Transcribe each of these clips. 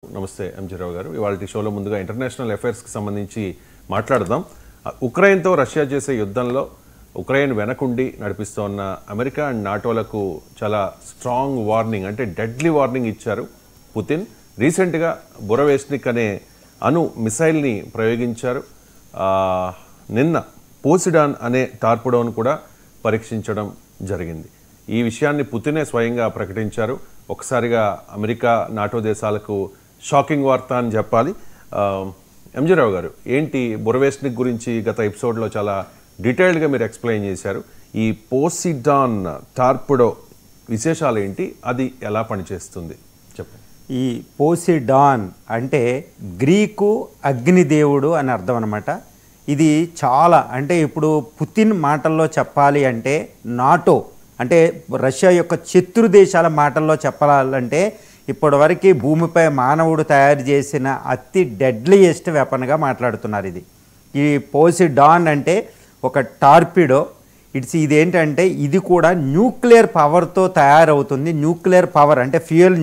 నమస్తే ఎంజీరావు గారు. ఇవాళ షోలో ముందుగా ఇంటర్నేషనల్ అఫైర్స్కి సంబంధించి మాట్లాడదాం. ఉక్రెయిన్తో రష్యా చేసే యుద్ధంలో ఉక్రెయిన్ వెనకుండి నడిపిస్తోన్న అమెరికా అండ్ నాటోలకు చాలా స్ట్రాంగ్ వార్నింగ్, అంటే డెడ్లీ వార్నింగ్ ఇచ్చారు పుతిన్. రీసెంట్గా బొరవేస్నిక్ అనే అణు మిసైల్ని ప్రయోగించారు. నిన్న పోసిడాన్ అనే టార్పిడోను కూడా పరీక్షించడం జరిగింది. ఈ విషయాన్ని పుతినే స్వయంగా ప్రకటించారు. ఒకసారిగా అమెరికా నాటో దేశాలకు షాకింగ్ వార్త అని చెప్పాలి. ఎంజీరావు గారు, ఏంటి బొరవేస్నిక్ గురించి గత ఎపిసోడ్లో చాలా డీటెయిల్డ్గా మీరు ఎక్స్ప్లెయిన్ చేశారు. ఈ పోసిడాన్ టార్పిడో విశేషాలు ఏంటి, అది ఎలా పనిచేస్తుంది చెప్పండి. ఈ పోసిడాన్ అంటే గ్రీకు అగ్నిదేవుడు అని అర్థం అనమాట. ఇది చాలా అంటే ఇప్పుడు పుతిన్ మాటల్లో చెప్పాలి అంటే నాటో అంటే రష్యా యొక్క శత్రు దేశాల మాటల్లో చెప్పాలంటే ఇప్పటివరకు భూమిపై మానవుడు తయారు చేసిన అతి డెడ్లీయెస్ట్ వెపన్గా మాట్లాడుతున్నారు. ఈ పోసిడాన్ అంటే ఒక టార్పిడో. ఇదేంటంటే ఇది కూడా న్యూక్లియర్ పవర్తో తయారవుతుంది. న్యూక్లియర్ పవర్ అంటే ఫ్యూయల్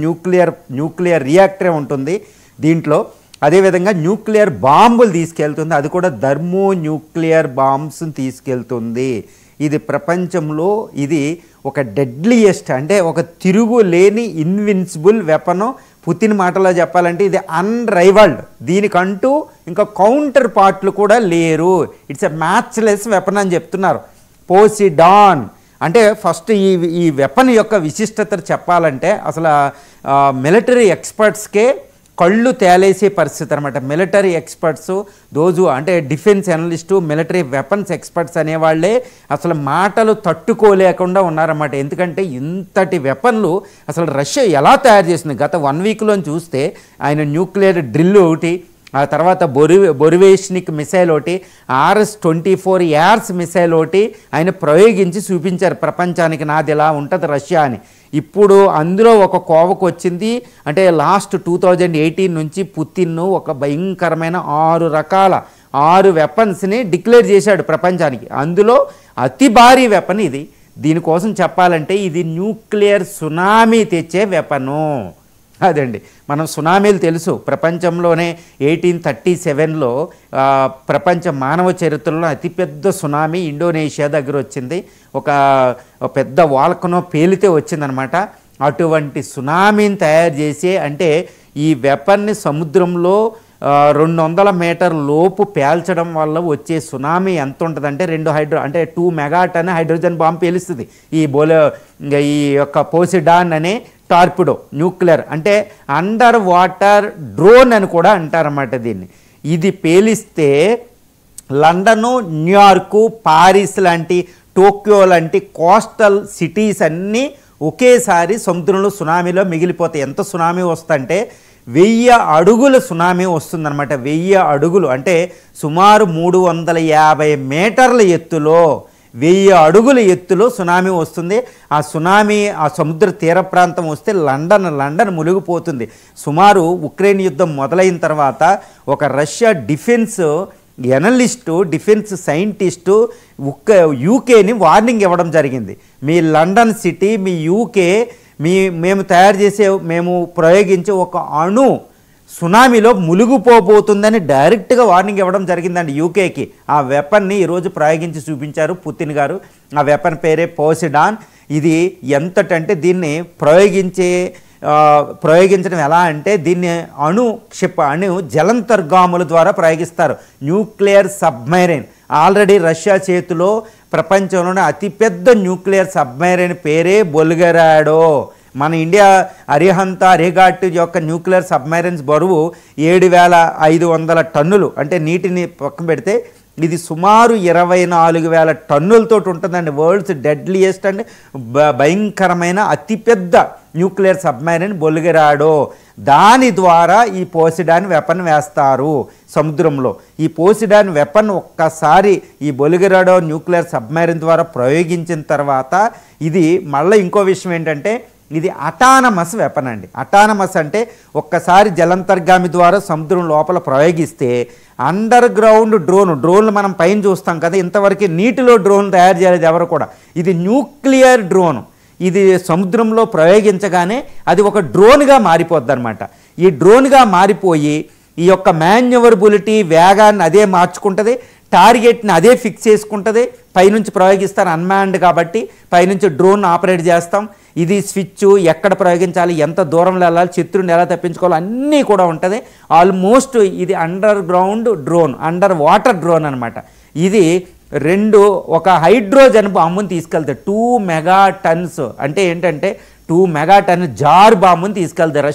న్యూక్లియర్ రియాక్టరే ఉంటుంది దీంట్లో. అదేవిధంగా న్యూక్లియర్ బాంబులు తీసుకెళ్తుంది, అది కూడా థర్మో న్యూక్లియర్ బాంబ్స్ని తీసుకెళ్తుంది. ఇది ప్రపంచంలో ఇది ఒక డెడ్లీయెస్ట్ అంటే ఒక తిరుగులేని ఇన్విన్సిబుల్ వెపను. పుతిన్ మాటలో చెప్పాలంటే ఇది అన్రైవల్డ్, దీనికంటూ ఇంకా కౌంటర్ పార్ట్లు కూడా లేరు. ఇట్స్ ఎ మ్యాచ్లెస్ వెపన్ అని చెప్తున్నారు. పోసిడాన్ అంటే ఫస్ట్ ఈ వెపన్ యొక్క విశిష్టత చెప్పాలంటే అసలు మిలిటరీ ఎక్స్పర్ట్స్కే కళ్ళు తేలేసే పరిస్థితి అనమాట. మిలిటరీ ఎక్స్పర్ట్స్ దోజు అంటే defence analyst, military weapons experts అనేవాళ్ళే అసలు మాటలు తట్టుకోలేకుండా ఉన్నారన్నమాట. ఎందుకంటే ఇంతటి వెపన్లు అసలు రష్యా ఎలా తయారు చేసింది గత 1 వీక్లో చూస్తే ఆయన న్యూక్లియర్ డ్రిల్ ఒకటి, ఆ తర్వాత బొరివేస్నిక్ మిసైల్ ఒకటి, RS-24 మిసైల్ ఒకటి ఆయన ప్రయోగించి చూపించారు ప్రపంచానికి, నాది ఇలా ఉంటుంది రష్యా అని. ఇప్పుడు అందులో ఒక కోవకు వచ్చింది. అంటే లాస్ట్ 2018 నుంచి పుతిన్ ఒక భయంకరమైన 6 వెపన్స్ని డిక్లేర్ చేశాడు ప్రపంచానికి. అందులో అతి భారీ వెపన్ ఇది. దీనికోసం చెప్పాలంటే ఇది న్యూక్లియర్ సునామీ తెచ్చే వెపను. అదండి, మనం సునామీలు తెలుసు. ప్రపంచంలోనే 1837లో ప్రపంచ మానవ చరిత్రలో అతిపెద్ద సునామీ ఇండోనేషియా దగ్గర వచ్చింది. ఒక పెద్ద వాల్కనో పేలితే వచ్చిందనమాట. అటువంటి సునామీని తయారు చేసి అంటే ఈ వెపన్ని సముద్రంలో 200 మీటర్ లోపు పేల్చడం వల్ల వచ్చే సునామీ ఎంత ఉంటుందంటే 2 మెగాటన్ హైడ్రోజన్ బాంబు పేలుస్తుంది ఈ యొక్క పోసిడాన్ అనే టార్పిడో. న్యూక్లియర్ అంటే అండర్ వాటర్ డ్రోన్ అని కూడా అంటారన్నమాట దీన్ని. ఇది పేలిస్తే లండను, న్యూయార్కు, పారిస్ లాంటి, టోక్యో లాంటి కోస్టల్ సిటీస్ అన్నీ ఒకేసారి సముద్రంలో సునామీలో మిగిలిపోతాయి. ఎంత సునామీ వస్తుందంటే 1000 అడుగుల సునామీ వస్తుందన్నమాట. 1000 అడుగులు అంటే సుమారు 350 మీటర్ల ఎత్తులో, 1000 అడుగుల ఎత్తులో సునామీ వస్తుంది. ఆ సునామీ ఆ సముద్ర తీర ప్రాంతం వస్తే లండన్ మునిగిపోతుంది. సుమారు ఉక్రెయిన్ యుద్ధం మొదలైన తర్వాత ఒక Russia defence analyst, defence scientist యూకేని వార్నింగ్ ఇవ్వడం జరిగింది. మీ లండన్ సిటీ, మీ యూకే మేము ప్రయోగించే ఒక అణు సునామీలో మునిగిపోబోతుందని డైరెక్ట్గా వార్నింగ్ ఇవ్వడం జరిగిందండి యూకేకి. ఆ వెపన్ని ఈరోజు ప్రయోగించి చూపించారు పుతిన్ గారు. ఆ వెపన్ పేరే పోసిడాన్. ఇది ఎంతటంటే దీన్ని ప్రయోగించడం ఎలా అంటే దీన్ని అణు జలంతర్గాముల ద్వారా ప్రయోగిస్తారు. న్యూక్లియర్ సబ్మెరైన్ ఆల్రెడీ రష్యా చేతిలో ప్రపంచంలోనే అతిపెద్ద న్యూక్లియర్ సబ్మెరైన్ పేరే బొల్గరాడో. మన ఇండియా అరిఘాట్ యొక్క న్యూక్లియర్ సబ్మెరైన్స్ బరువు 7500 టన్నులు. అంటే నీటిని పక్కన పెడితే ఇది సుమారు 24,000 టన్నులతో ఉంటుందండి. వరల్డ్స్ డెడ్లీయెస్ట్ అండ్ భయంకరమైన అతిపెద్ద న్యూక్లియర్ సబ్మెరైన్ బొల్గరాడో. దాని ద్వారా ఈ పోసిడాన్ వెపన్ వేస్తారు సముద్రంలో. ఈ పోసిడాన్ వెపన్ ఒక్కసారి ఈ బొల్గరాడో న్యూక్లియర్ సబ్మెరైన్ ద్వారా ప్రయోగించిన తర్వాత ఇది మళ్ళీ ఇంకో విషయం ఏంటంటే ఇది అటానమస్ వెపన్ అండి. అటానమస్ అంటే ఒక్కసారి జలంతర్గామి ద్వారా సముద్రం లోపల ప్రయోగిస్తే అండర్ గ్రౌండ్ డ్రోన్లు మనం పైన చూస్తాం కదా, ఇంతవరకు నీటిలో డ్రోన్ తయారు చేయలేదు ఎవరు కూడా. ఇది న్యూక్లియర్ డ్రోన్. ఇది సముద్రంలో ప్రయోగించగానే అది ఒక డ్రోన్గా మారిపోద్ది అనమాట. ఈ డ్రోన్గా మారిపోయి ఈ యొక్క మాన్యువరబిలిటీ వేగాన్ని అదే మార్చుకుంటుంది, టార్గెట్ని అదే ఫిక్స్ చేసుకుంటుంది. పైనుంచి ప్రయోగిస్తారు, అన్మాన్డ్ కాబట్టి పైనుంచి డ్రోన్ ఆపరేట్ చేస్తాం. ఇది స్విచ్ ఎక్కడ ప్రయోగించాలి, ఎంత దూరంలో వెళ్ళాలి, శత్రువుని ఎలా తప్పించుకోవాలి అన్నీ కూడా ఉంటుంది. ఆల్మోస్ట్ ఇది under ground drone, under water drone అనమాట. ఇది ఒక హైడ్రోజన్ బాంబుని తీసుకెళ్తాయి. 2 మెగాటన్స్ అంటే ఏంటంటే 2 మెగాటన్ జార్ బాంబుని తీసుకెళ్తాయి.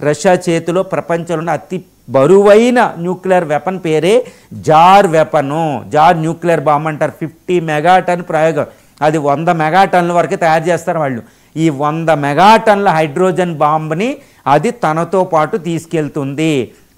రష్యా చేతిలో ప్రపంచంలోనే అతి బరువైన న్యూక్లియర్ వెపన్ పేరే జార్ వెపను, జార్ న్యూక్లియర్ బాంబు అంటారు. 50 మెగాటన్ ప్రయోగం, అది 100 మెగాటన్ల వరకు తయారు చేస్తారు వాళ్ళు. ఈ 100 మెగాటన్ల హైడ్రోజన్ బాంబుని అది తనతో పాటు తీసుకెళ్తుంది.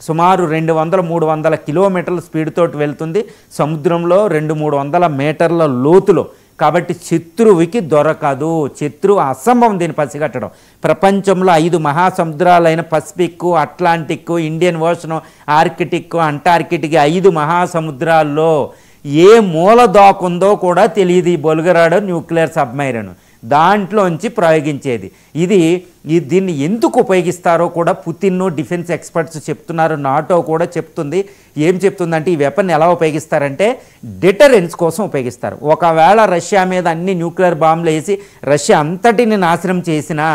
సుమారు 200-300 కిలోమీటర్ల స్పీడ్ తోటి వెళ్తుంది. సముద్రంలో 200-300 మీటర్ల లోతులో. కాబట్టి శత్రువుకి దొరకదు, శత్రువు అసంభవం దీన్ని పసిగట్టడం. ప్రపంచంలో 5 మహాసముద్రాలైన Pacific, Atlantic, Indian Ocean, Arctic, Antarctic 5 మహాసముద్రాల్లో ఏ మూల దాకుందో కూడా తెలియదు ఈ బొల్గరాడో న్యూక్లియర్ సబ్మెరైన్. దాంట్లోంచి ప్రయోగించేది దీన్ని ఎందుకు ఉపయోగిస్తారో కూడా పుతిన్, డిఫెన్స్ ఎక్స్పర్ట్స్ చెప్తున్నారు. నాటో కూడా చెప్తుంది. ఏం చెప్తుందంటే ఈ వెపన్ ఎలా ఉపయోగిస్తారంటే డిటరెన్స్ కోసం ఉపయోగిస్తారు. ఒకవేళ రష్యా మీద అన్ని న్యూక్లియర్ బాంబులు వేసి రష్యా అంతటిని నాశనం చేసినా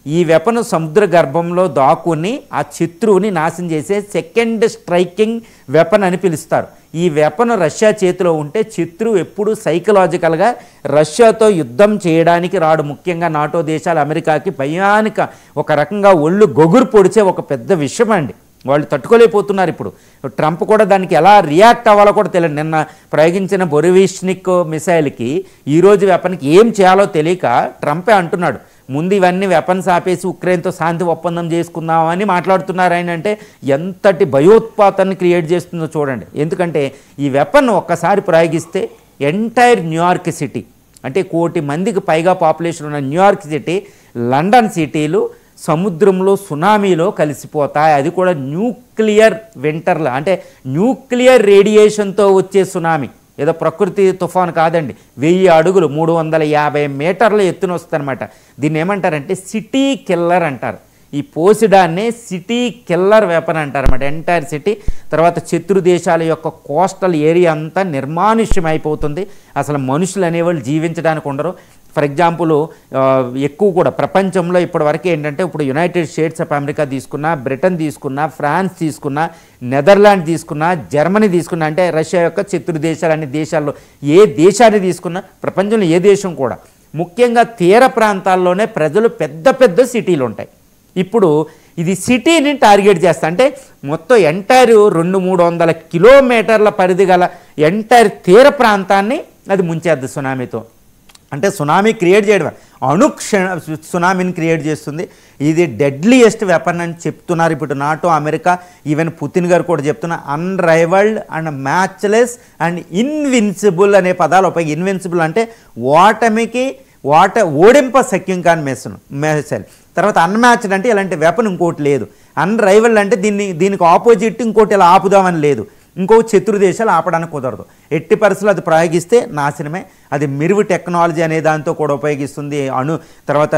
ఈ వెపన్ సముద్ర గర్భంలో దాక్కుని ఆ శత్రువుని నాశనం చేసే సెకండ్ స్ట్రైకింగ్ వెపన్ అని పిలుస్తారు. ఈ వెపన్ రష్యా చేతిలో ఉంటే శత్రువు ఎప్పుడు సైకలాజికల్గా రష్యాతో యుద్ధం చేయడానికి రాడు. ముఖ్యంగా నాటో దేశాలు అమెరికాకి భయానిక ఒక రకంగా ఒళ్ళు గొగురు పొడిచే ఒక పెద్ద విషయం అండి. వాళ్ళు తట్టుకోలేకపోతున్నారు. ఇప్పుడు ట్రంప్ కూడా దానికి ఎలా రియాక్ట్ అవ్వాలో కూడా తెలియదు. నిన్న ప్రయోగించిన బొరివిష్నిక్ మిసైల్కి ఈరోజు వెపన్కి ఏం చేయాలో తెలియక ట్రంపే అంటున్నాడు, ముందు ఇవన్నీ వెపన్స్ ఆపేసి ఉక్రెయిన్తో శాంతి ఒప్పందం చేసుకుందామని మాట్లాడుతున్నారు. ఆయన అంటే ఎంతటి భయోత్పాతాన్ని క్రియేట్ చేస్తుందో చూడండి. ఎందుకంటే ఈ వెపన్ ఒక్కసారి ప్రయోగిస్తే ఎంటైర్ న్యూయార్క్ సిటీ, అంటే 1 కోటి మందికి పైగా పాపులేషన్ ఉన్న న్యూయార్క్ సిటీ, లండన్ సిటీలు సముద్రంలో సునామీలో కలిసిపోతాయి. అది కూడా న్యూక్లియర్ వింటర్లో, అంటే న్యూక్లియర్ రేడియేషన్తో వచ్చే సునామీ. ఏదో ప్రకృతి తుఫాను కాదండి. 1000 అడుగులు 350 మీటర్ల ఎత్తున వస్తుందన్నమాట. దీన్ని ఏమంటారంటే సిటీ కిల్లర్ అంటారు. ఈ పోసిడాన్నే సిటీ కిల్లర్ వెపన్ అంటారు అన్నమాట. ఎంటైర్ సిటీ, తర్వాత శత్రు దేశాల యొక్క కోస్టల్ ఏరియా అంతా నిర్మానుష్యం అయిపోతుంది. అసలు మనుషులు అనేవాళ్ళు జీవించడానికి ఉండరు. ఫర్ ఎగ్జాంపుల్ ఎక్కువ కూడా ప్రపంచంలో ఇప్పటివరకు ఏంటంటే ఇప్పుడు యునైటెడ్ స్టేట్స్ ఆఫ్ అమెరికా తీసుకున్నా, బ్రిటన్ తీసుకున్నా, ఫ్రాన్స్ తీసుకున్నా, నెదర్లాండ్ తీసుకున్నా, జర్మనీ తీసుకున్నా, అంటే రష్యా యొక్క శత్రు దేశాలు అన్ని దేశాల్లో ఏ దేశాన్ని తీసుకున్నా, ప్రపంచంలో ఏ దేశం కూడా ముఖ్యంగా తీర ప్రాంతాల్లోనే ప్రజలు పెద్ద పెద్ద సిటీలు ఉంటాయి. ఇప్పుడు ఇది సిటీని టార్గెట్ చేస్తా, అంటే మొత్తం ఎంటైర్ 200-300 కిలోమీటర్ల పరిధి గల ఎంటైర్ తీర ప్రాంతాన్ని అది ముంచేద్ది సునామీతో. అంటే సునామీ క్రియేట్ చేయడం, సునామీని క్రియేట్ చేస్తుంది. ఇది డెడ్లీయెస్ట్ వెపన్ అని చెప్తున్నారు ఇప్పుడు నాటో, అమెరికా, ఈవెన్ పుతిన్ గారు కూడా చెప్తున్నారు. అన్రైవల్డ్ అండ్ మ్యాచ్లెస్ అండ్ ఇన్విన్సిబుల్ అనే పదాలు ఉపయోగి. ఇన్విన్సిబుల్ అంటే ఓడింప సఖ్యం కాని మిసైల్. తర్వాత అన్మ్యాచ్డ్ అంటే ఇలాంటి వెపన్ ఇంకోటి లేదు. అన్రైవల్డ్ అంటే దీనికి ఆపోజిట్ ఇంకోటి ఇలా ఆపుదామని లేదు. ఇంకో శత్రు దేశాలు ఆపడానికి కుదరదు. ఎట్టి పరిస్థితులు అది ప్రయోగిస్తే నాశనమే. అది మిరువు టెక్నాలజీ అనే దాంతో కూడా ఉపయోగిస్తుంది. తర్వాత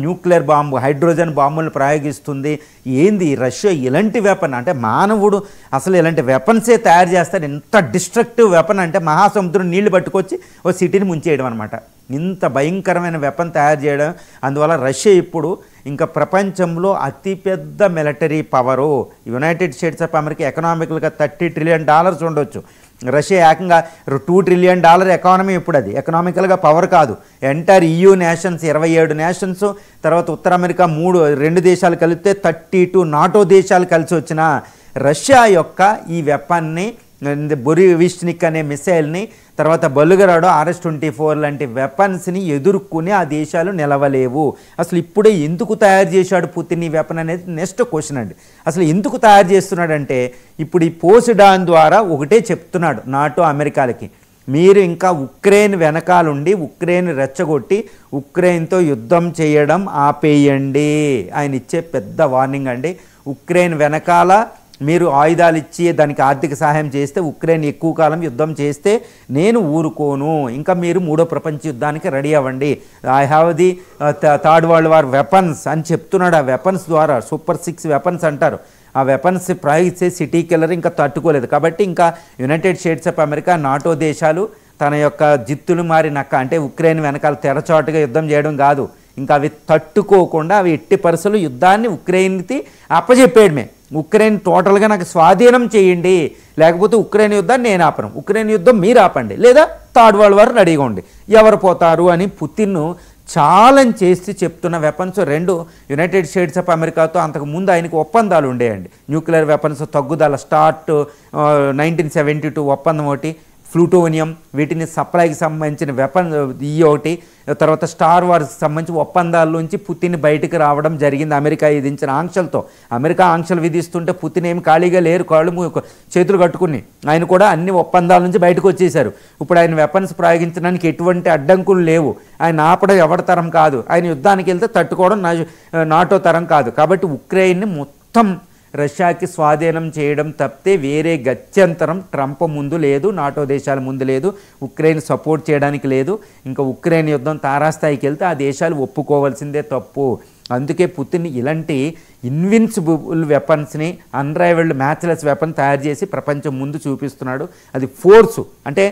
న్యూక్లియర్ బాంబు, హైడ్రోజన్ బాంబులను ప్రయోగిస్తుంది. ఏంది రష్యా ఇలాంటి వెపన్ అంటే మానవుడు అసలు ఇలాంటి వెపన్సే తయారు చేస్తాడు. ఎంత డిస్ట్రక్టివ్ వెపన్ అంటే మహాసముద్రం నీళ్లు పట్టుకొచ్చి ఓ సిటీని ముంచేయడం అనమాట. ఇంత భయంకరమైన వెపన్ తయారు చేయడం. అందువల్ల రష్యా ఇప్పుడు ఇంకా ప్రపంచంలో అతిపెద్ద military power. United States of America ఎకనామికల్గా $30 ట్రిలియన్ ఉండొచ్చు. రష్యా ఏకంగా $2 ట్రిలియన్ ఎకానమీ. ఇప్పుడు అది ఎకనామికల్గా పవర్ కాదు. ఎంటైర్ EU నేషన్స్ 27 నేషన్స్, తర్వాత ఉత్తర అమెరికా 2 దేశాలు కలిపితే 32 నాటో దేశాలు కలిసి వచ్చిన రష్యా యొక్క ఈ వెపన్ని, బొరివిష్నిక్ అనే మిసైల్ని, తర్వాత బొల్గరాడో RS-24 లాంటి వెపన్స్ని ఎదుర్కొని ఆ దేశాలు నిలవలేవు. అసలు ఇప్పుడే ఎందుకు తయారు చేశాడు పుతిన్ ఈ వెపన్ అనేది నెక్స్ట్ క్వశ్చన్ అండి. అసలు ఎందుకు తయారు చేస్తున్నాడంటే ఇప్పుడు ఈ పోసిడాన్ ద్వారా ఒకటే చెప్తున్నాడు నాటో అమెరికాలకి, మీరు ఇంకా ఉక్రెయిన్ వెనకాలండి ఉక్రెయిన్ రెచ్చగొట్టి ఉక్రెయిన్తో యుద్ధం చేయడం ఆపేయండి. ఆయన ఇచ్చే పెద్ద వార్నింగ్ అండి. ఉక్రెయిన్ వెనకాల మీరు ఆయుధాలు ఇచ్చి దానికి ఆర్థిక సహాయం చేస్తే, ఉక్రెయిన్ ఎక్కువ కాలం యుద్ధం చేస్తే నేను ఊరుకోను, ఇంకా మీరు మూడో ప్రపంచ యుద్ధానికి రెడీ అవ్వండి, I have the third world war weapons అని చెప్తున్నాడు. ఆ వెపన్స్ ద్వారా సూపర్ 6 వెపన్స్ అంటారు. ఆ వెపన్స్ ప్రయోగిస్తే సిటీ కిల్లర్ ఇంకా తట్టుకోలేదు. కాబట్టి ఇంకా United States of America, NATO దేశాలు తన యొక్క జిత్తులు మారి నక్క అంటే ఉక్రెయిన్ వెనకాల తెరచాటుగా యుద్ధం చేయడం కాదు, ఇంకా అవి తట్టుకోకుండా అవి ఎట్టి పరిస్థితులు యుద్ధాన్ని ఉక్రెయిన్కి అప్పచెప్పేయడమే. ఉక్రెయిన్ టోటల్గా నాకు స్వాధీనం చేయండి, లేకపోతే ఉక్రెయిన్ యుద్ధాన్ని నేను ఆపను, ఉక్రెయిన్ యుద్ధం మీరు ఆపండి, లేదా థర్డ్ వరల్డ్ వార్ రెడీగా ఉండి ఎవరు పోతారు అని పుతిన్ను ఛాలెంజ్ చేసి చెప్తున్న వెపన్స్ 2 యునైటెడ్ స్టేట్స్ ఆఫ్ అమెరికాతో అంతకు ముందు ఆయనకు ఒప్పందాలు ఉండేయండి. న్యూక్లియర్ వెపన్స్ తగ్గుదల స్టార్ట్ 1972 ఒప్పందం ఒకటి, ప్లూటోనియం వీటిని సప్లైకి సంబంధించిన వెపన్ ఒకటి, తర్వాత స్టార్ వార్స్కి సంబంధించి ఒప్పందాల్లోంచి పుతిన్ బయటకు రావడం జరిగింది అమెరికా విధించిన ఆంక్షలతో. అమెరికా ఆంక్షలు విధిస్తుంటే పుతిన్ ఏమి ఖాళీగా లేరు, చేతులు కట్టుకుని ఆయన కూడా అన్ని ఒప్పందాల నుంచి బయటకు వచ్చేశారు. ఇప్పుడు ఆయన వెపన్స్ ప్రయోగించడానికి ఎటువంటి అడ్డంకులు లేవు, ఆయన ఆపడం ఎవరి తరం కాదు, ఆయన యుద్ధానికి వెళ్తే తట్టుకోవడం నాటో తరం కాదు. కాబట్టి ఉక్రెయిన్ని మొత్తం రష్యాకి స్వాధీనం చేయడం తప్పితే వేరే గత్యంతరం ట్రంప్ ముందు లేదు, నాటో దేశాల ముందు లేదు, ఉక్రెయిన్ సపోర్ట్ చేయడానికి లేదు. ఇంకా ఉక్రెయిన్ యుద్ధం తారాస్థాయికి వెళ్తే ఆ దేశాలు ఒప్పుకోవాల్సిందే తప్పు. అందుకే పుతిన్ ఇలాంటి ఇన్విన్సిబుల్ వెపన్స్ని, అన్రైవల్డ్ మ్యాచ్లెస్ వెపన్ తయారు చేసి ప్రపంచం ముందు చూపిస్తున్నాడు. అది ఫోర్సు అంటే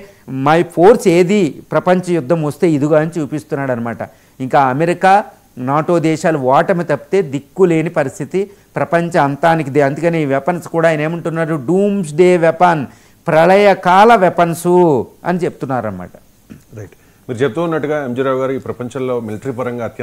మై ఫోర్స్ ఏది ప్రపంచ యుద్ధం వస్తే ఇదిగా అని చూపిస్తున్నాడు అనమాట. ఇంకా అమెరికా, నాటో దేశాలు ఓటమి తప్పితే దిక్కులేని పరిస్థితి ప్రపంచ అంతానికి. అందుకని ఈ వెపన్స్ కూడా ఆయన ఏమంటున్నారు, డూమ్స్ డే వెపన్, ప్రళయకాల వెపన్సు అని చెప్తున్నారన్నమాట. రైట్, మీరు చెప్తూ ఉన్నట్టుగా ఎంజీ రావు గారు ఈ ప్రపంచంలో మిలిటరీ పరంగా అత్యంత